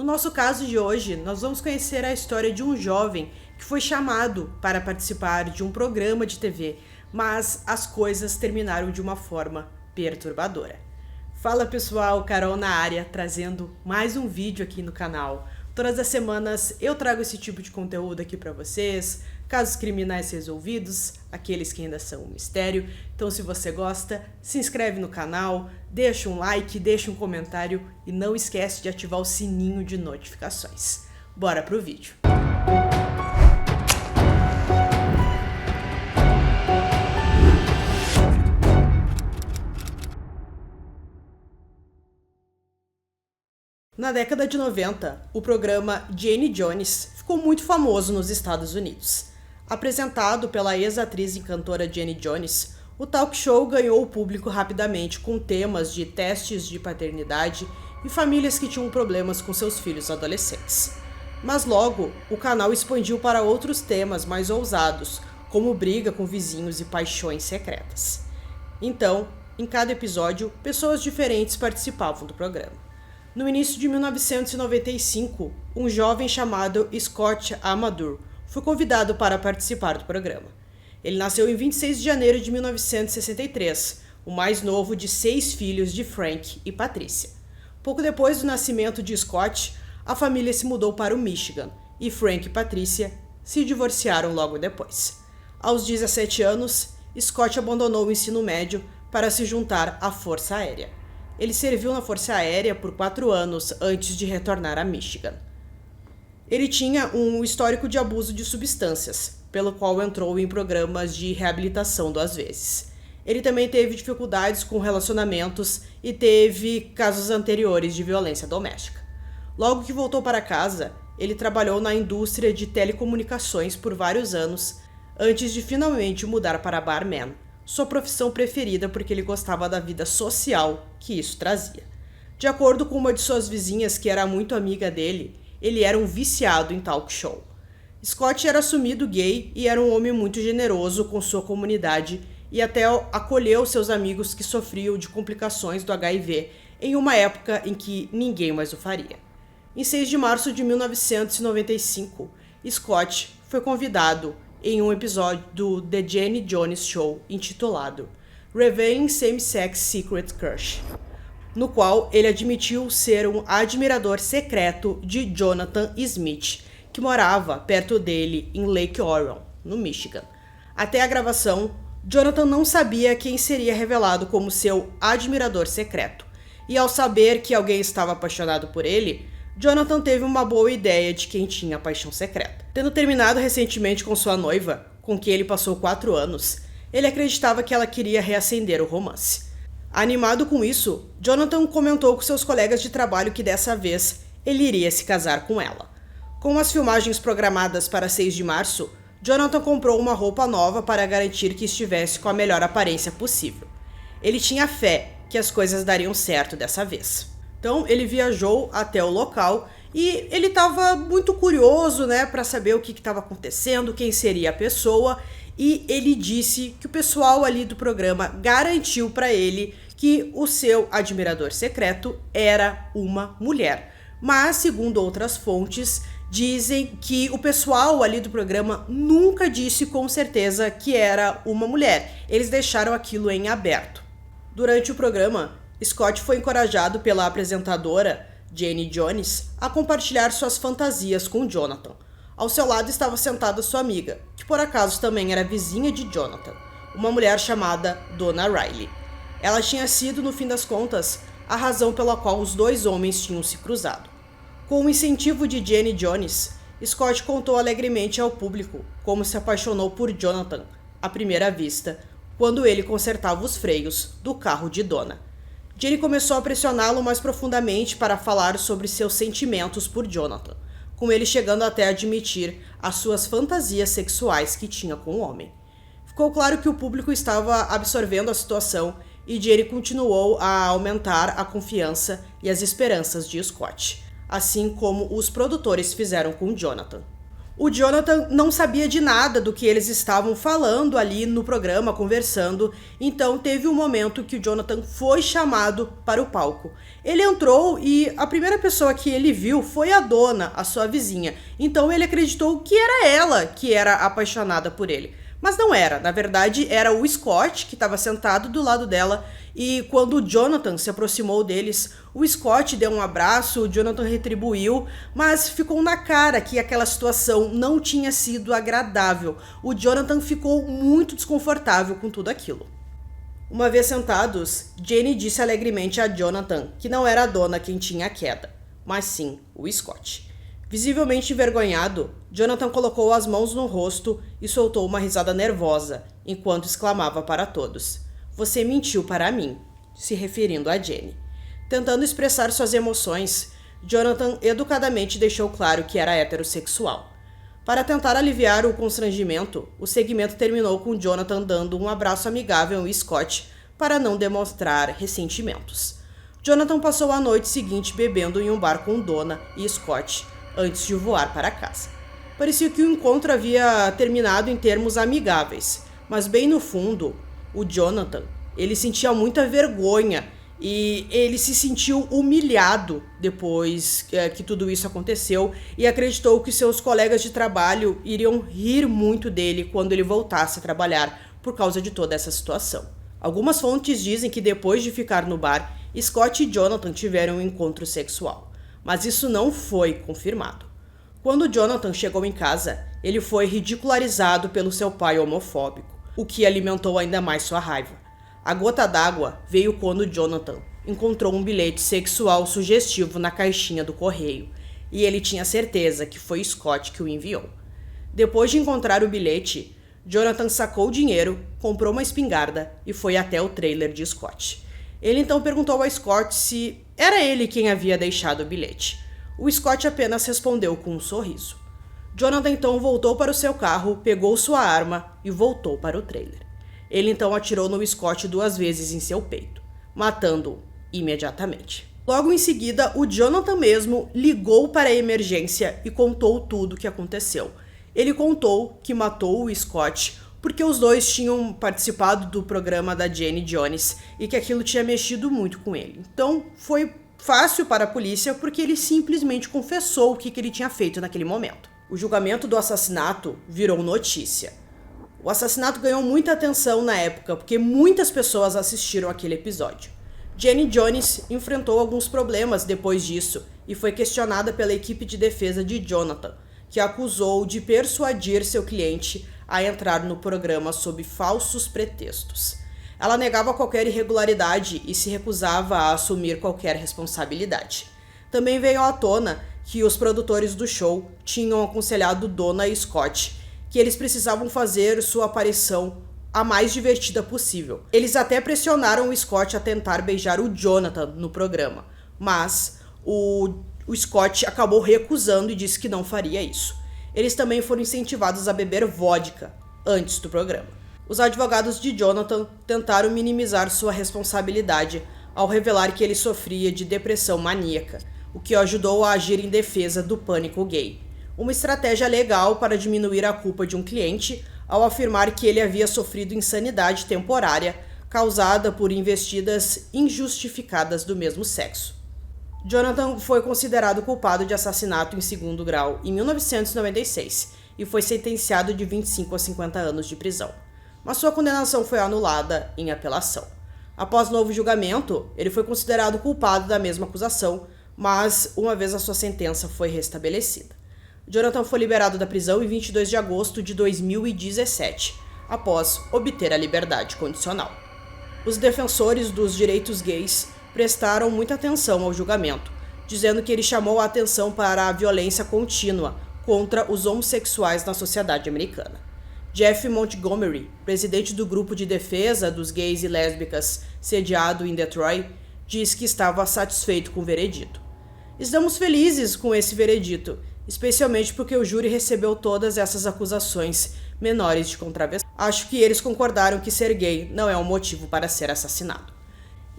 No nosso caso de hoje, nós vamos conhecer a história de um jovem que foi chamado para participar de um programa de TV, mas as coisas terminaram de uma forma perturbadora. Fala pessoal, Carol na área, trazendo mais um vídeo aqui no canal. Todas as semanas eu trago esse tipo de conteúdo aqui para vocês, casos criminais resolvidos, aqueles que ainda são um mistério. Então se você gosta, se inscreve no canal, deixa um like, deixa um comentário e não esquece de ativar o sininho de notificações. Bora pro vídeo! Na década de 90, o programa Jenny Jones ficou muito famoso nos Estados Unidos. Apresentado pela ex-atriz e cantora Jenny Jones, o talk show ganhou o público rapidamente com temas de testes de paternidade e famílias que tinham problemas com seus filhos adolescentes. Mas logo, o canal expandiu para outros temas mais ousados, como briga com vizinhos e paixões secretas. Então, em cada episódio, pessoas diferentes participavam do programa. No início de 1995, um jovem chamado Scott Amador foi convidado para participar do programa. Ele nasceu em 26 de janeiro de 1963, o mais novo de 6 filhos de Frank e Patricia. Pouco depois do nascimento de Scott, a família se mudou para o Michigan e Frank e Patricia se divorciaram logo depois. Aos 17 anos, Scott abandonou o ensino médio para se juntar à Força Aérea. Ele serviu na Força Aérea por 4 anos antes de retornar a Michigan. Ele tinha um histórico de abuso de substâncias, pelo qual entrou em programas de reabilitação 2 vezes. Ele também teve dificuldades com relacionamentos e teve casos anteriores de violência doméstica. Logo que voltou para casa, ele trabalhou na indústria de telecomunicações por vários anos, antes de finalmente mudar para barman, sua profissão preferida porque ele gostava da vida social que isso trazia. De acordo com uma de suas vizinhas, que era muito amiga dele, ele era um viciado em talk show. Scott era assumido gay e era um homem muito generoso com sua comunidade e até acolheu seus amigos que sofriam de complicações do HIV em uma época em que ninguém mais o faria. Em 6 de março de 1995, Scott foi convidado em um episódio do The Jenny Jones Show intitulado Revealing Same-Sex Secret Crush, no qual ele admitiu ser um admirador secreto de Jonathan Smith, que morava perto dele em Lake Orion, no Michigan. Até a gravação, Jonathan não sabia quem seria revelado como seu admirador secreto, e ao saber que alguém estava apaixonado por ele, Jonathan teve uma boa ideia de quem tinha a paixão secreta. Tendo terminado recentemente com sua noiva, com quem ele passou 4 anos, ele acreditava que ela queria reacender o romance. Animado com isso, Jonathan comentou com seus colegas de trabalho que dessa vez ele iria se casar com ela. Com as filmagens programadas para 6 de março, Jonathan comprou uma roupa nova para garantir que estivesse com a melhor aparência possível. Ele tinha fé que as coisas dariam certo dessa vez. Então ele viajou até o local e ele estava muito curioso, para saber o que estava acontecendo, quem seria a pessoa, e ele disse que o pessoal ali do programa garantiu para ele que o seu admirador secreto era uma mulher. Mas, segundo outras fontes, dizem que o pessoal ali do programa nunca disse com certeza que era uma mulher. Eles deixaram aquilo em aberto. Durante o programa, Scott foi encorajado pela apresentadora Jenny Jones a compartilhar suas fantasias com Jonathan. Ao seu lado estava sentada sua amiga, que por acaso também era vizinha de Jonathan, uma mulher chamada Donna Riley. Ela tinha sido, no fim das contas, a razão pela qual os 2 homens tinham se cruzado. Com o incentivo de Jenny Jones, Scott contou alegremente ao público como se apaixonou por Jonathan à primeira vista, quando ele consertava os freios do carro de Donna. Jenny começou a pressioná-lo mais profundamente para falar sobre seus sentimentos por Jonathan, com ele chegando até a admitir as suas fantasias sexuais que tinha com o homem. Ficou claro que o público estava absorvendo a situação e Jenny continuou a aumentar a confiança e as esperanças de Scott, assim como os produtores fizeram com Jonathan. O Jonathan não sabia de nada do que eles estavam falando ali no programa, conversando, então teve um momento que o Jonathan foi chamado para o palco. Ele entrou e a primeira pessoa que ele viu foi a dona, a sua vizinha, então ele acreditou que era ela que era apaixonada por ele. Mas não era, na verdade era o Scott que estava sentado do lado dela e quando o Jonathan se aproximou deles, o Scott deu um abraço, o Jonathan retribuiu, mas ficou na cara que aquela situação não tinha sido agradável. O Jonathan ficou muito desconfortável com tudo aquilo. Uma vez sentados, Jenny disse alegremente a Jonathan que não era a dona quem tinha a queda, mas sim o Scott. Visivelmente envergonhado, Jonathan colocou as mãos no rosto e soltou uma risada nervosa, enquanto exclamava para todos: "Você mentiu para mim", se referindo a Jenny. Tentando expressar suas emoções, Jonathan educadamente deixou claro que era heterossexual. Para tentar aliviar o constrangimento, o segmento terminou com Jonathan dando um abraço amigável ao Scott para não demonstrar ressentimentos. Jonathan passou a noite seguinte bebendo em um bar com Donna e Scott, antes de voar para casa. Parecia que o encontro havia terminado em termos amigáveis, mas bem no fundo, o Jonathan, ele sentia muita vergonha e ele se sentiu humilhado depois que tudo isso aconteceu e acreditou que seus colegas de trabalho iriam rir muito dele quando ele voltasse a trabalhar por causa de toda essa situação. Algumas fontes dizem que depois de ficar no bar, Scott e Jonathan tiveram um encontro sexual, mas isso não foi confirmado. Quando Jonathan chegou em casa, ele foi ridicularizado pelo seu pai homofóbico, o que alimentou ainda mais sua raiva. A gota d'água veio quando Jonathan encontrou um bilhete sexual sugestivo na caixinha do correio, e ele tinha certeza que foi Scott que o enviou. Depois de encontrar o bilhete, Jonathan sacou o dinheiro, comprou uma espingarda e foi até o trailer de Scott. Ele então perguntou a Scott se era ele quem havia deixado o bilhete. O Scott apenas respondeu com um sorriso. Jonathan então voltou para o seu carro, pegou sua arma e voltou para o trailer. Ele então atirou no Scott 2 vezes em seu peito, matando-o imediatamente. Logo em seguida, o Jonathan mesmo ligou para a emergência e contou tudo o que aconteceu. Ele contou que matou o Scott porque os dois tinham participado do programa da Jenny Jones e que aquilo tinha mexido muito com ele. Então foi fácil para a polícia porque ele simplesmente confessou o que ele tinha feito naquele momento. O julgamento do assassinato virou notícia. O assassinato ganhou muita atenção na época porque muitas pessoas assistiram aquele episódio. Jenny Jones enfrentou alguns problemas depois disso e foi questionada pela equipe de defesa de Jonathan, que a acusou de persuadir seu cliente a entrar no programa sob falsos pretextos. Ela negava qualquer irregularidade e se recusava a assumir qualquer responsabilidade. Também veio à tona que os produtores do show tinham aconselhado Donna e Scott que eles precisavam fazer sua aparição a mais divertida possível. Eles até pressionaram o Scott a tentar beijar o Jonathan no programa, mas o Scott acabou recusando e disse que não faria isso. Eles também foram incentivados a beber vodka antes do programa. Os advogados de Jonathan tentaram minimizar sua responsabilidade ao revelar que ele sofria de depressão maníaca, o que o ajudou a agir em defesa do pânico gay. Uma estratégia legal para diminuir a culpa de um cliente ao afirmar que ele havia sofrido insanidade temporária causada por investidas injustificadas do mesmo sexo. Jonathan foi considerado culpado de assassinato em 2º grau em 1996 e foi sentenciado de 25 a 50 anos de prisão, mas sua condenação foi anulada em apelação. Após novo julgamento, ele foi considerado culpado da mesma acusação, mas uma vez a sua sentença foi restabelecida. Jonathan foi liberado da prisão em 22 de agosto de 2017, após obter a liberdade condicional. Os defensores dos direitos gays prestaram muita atenção ao julgamento, dizendo que ele chamou a atenção para a violência contínua contra os homossexuais na sociedade americana. Jeff Montgomery, presidente do grupo de defesa dos gays e lésbicas sediado em Detroit, disse que estava satisfeito com o veredito. Estamos felizes com esse veredito, especialmente porque o júri recebeu todas essas acusações menores de contravenção. Acho que eles concordaram que ser gay não é um motivo para ser assassinado.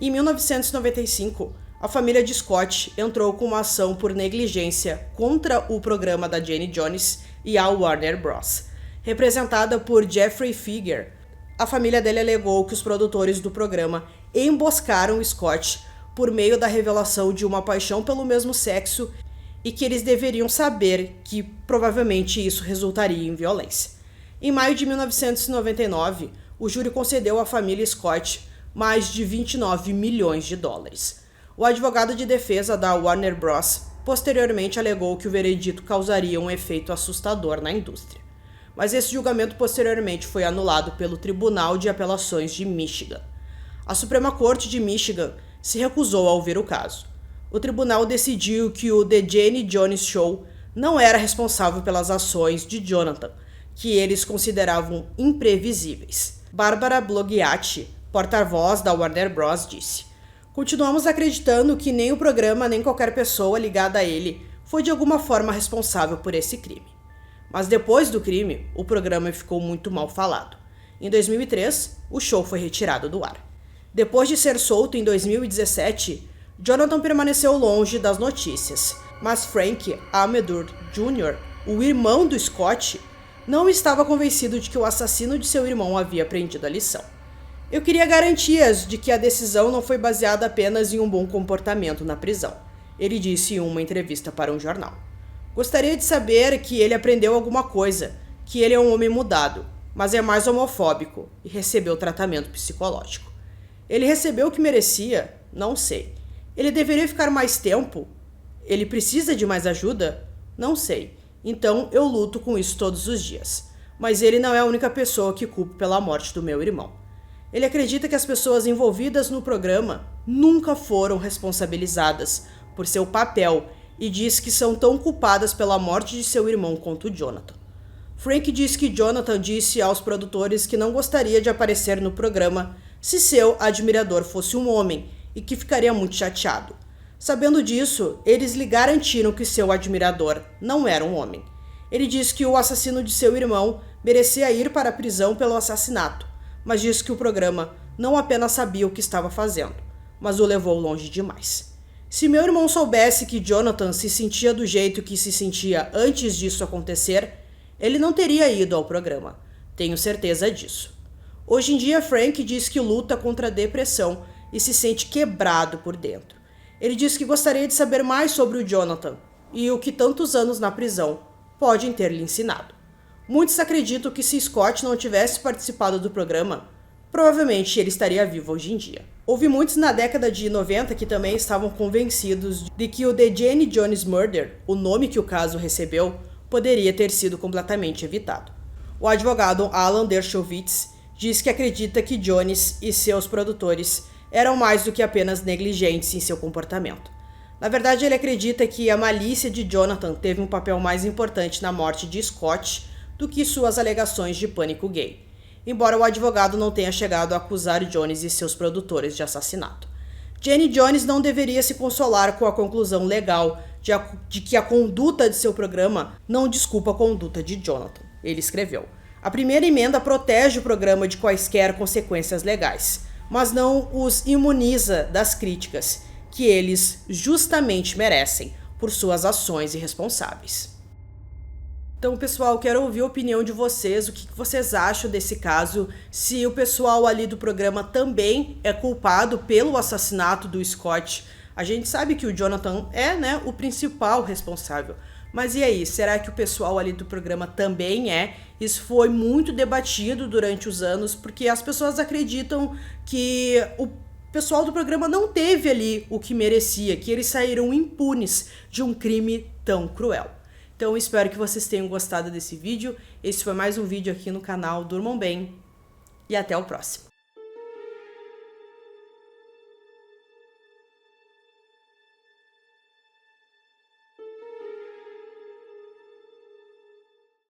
Em 1995, a família de Scott entrou com uma ação por negligência contra o programa da Jenny Jones e a Warner Bros. Representada por Jeffrey Figger, a família dele alegou que os produtores do programa emboscaram Scott por meio da revelação de uma paixão pelo mesmo sexo e que eles deveriam saber que provavelmente isso resultaria em violência. Em maio de 1999, o júri concedeu à família Scott mais de 29 milhões de dólares. O advogado de defesa da Warner Bros. Posteriormente alegou que o veredito causaria um efeito assustador na indústria. Mas esse julgamento posteriormente foi anulado pelo Tribunal de Apelações de Michigan. A Suprema Corte de Michigan se recusou a ouvir o caso. O tribunal decidiu que o The Jenny Jones Show não era responsável pelas ações de Jonathan, que eles consideravam imprevisíveis. Barbara Blogiati, porta-voz da Warner Bros., disse: "Continuamos acreditando que nem o programa nem qualquer pessoa ligada a ele foi de alguma forma responsável por esse crime. Mas depois do crime, o programa ficou muito mal falado. Em 2003, o show foi retirado do ar. Depois de ser solto em 2017, Jonathan permaneceu longe das notícias, mas Frank Amedur Jr., o irmão do Scott, não estava convencido de que o assassino de seu irmão havia aprendido a lição. Eu queria garantias de que a decisão não foi baseada apenas em um bom comportamento na prisão", ele disse em uma entrevista para um jornal. "Gostaria de saber que ele aprendeu alguma coisa, que ele é um homem mudado, mas é mais homofóbico e recebeu tratamento psicológico. Ele recebeu o que merecia? Não sei. Ele deveria ficar mais tempo? Ele precisa de mais ajuda? Não sei. Então eu luto com isso todos os dias. Mas ele não é a única pessoa que culpo pela morte do meu irmão. Ele acredita que as pessoas envolvidas no programa nunca foram responsabilizadas por seu papel e diz que são tão culpadas pela morte de seu irmão quanto Jonathan. Frank diz que Jonathan disse aos produtores que não gostaria de aparecer no programa se seu admirador fosse um homem e que ficaria muito chateado. Sabendo disso, eles lhe garantiram que seu admirador não era um homem. Ele diz que o assassino de seu irmão merecia ir para a prisão pelo assassinato, mas diz que o programa não apenas sabia o que estava fazendo, mas o levou longe demais. Se meu irmão soubesse que Jonathan se sentia do jeito que se sentia antes disso acontecer, ele não teria ido ao programa. Tenho certeza disso. Hoje em dia, Frank diz que luta contra a depressão e se sente quebrado por dentro. Ele diz que gostaria de saber mais sobre o Jonathan e o que tantos anos na prisão podem ter lhe ensinado. Muitos acreditam que se Scott não tivesse participado do programa, provavelmente ele estaria vivo hoje em dia. Houve muitos na década de 90 que também estavam convencidos de que o The Jenny Jones Murder, o nome que o caso recebeu, poderia ter sido completamente evitado. O advogado Alan Dershowitz diz que acredita que Jones e seus produtores eram mais do que apenas negligentes em seu comportamento. Na verdade, ele acredita que a malícia de Jonathan teve um papel mais importante na morte de Scott do que suas alegações de pânico gay, embora o advogado não tenha chegado a acusar Jones e seus produtores de assassinato. Jenny Jones não deveria se consolar com a conclusão legal de que a conduta de seu programa não desculpa a conduta de Jonathan. Ele escreveu: "A primeira emenda protege o programa de quaisquer consequências legais, mas não os imuniza das críticas que eles justamente merecem por suas ações irresponsáveis." Então, pessoal, quero ouvir a opinião de vocês, o que vocês acham desse caso, se o pessoal ali do programa também é culpado pelo assassinato do Scott. A gente sabe que o Jonathan é, o principal responsável. Mas e aí, será que o pessoal ali do programa também é? Isso foi muito debatido durante os anos, porque as pessoas acreditam que o pessoal do programa não teve ali o que merecia, que eles saíram impunes de um crime tão cruel. Então, espero que vocês tenham gostado desse vídeo. Esse foi mais um vídeo aqui no canal Durmam Bem e até o próximo.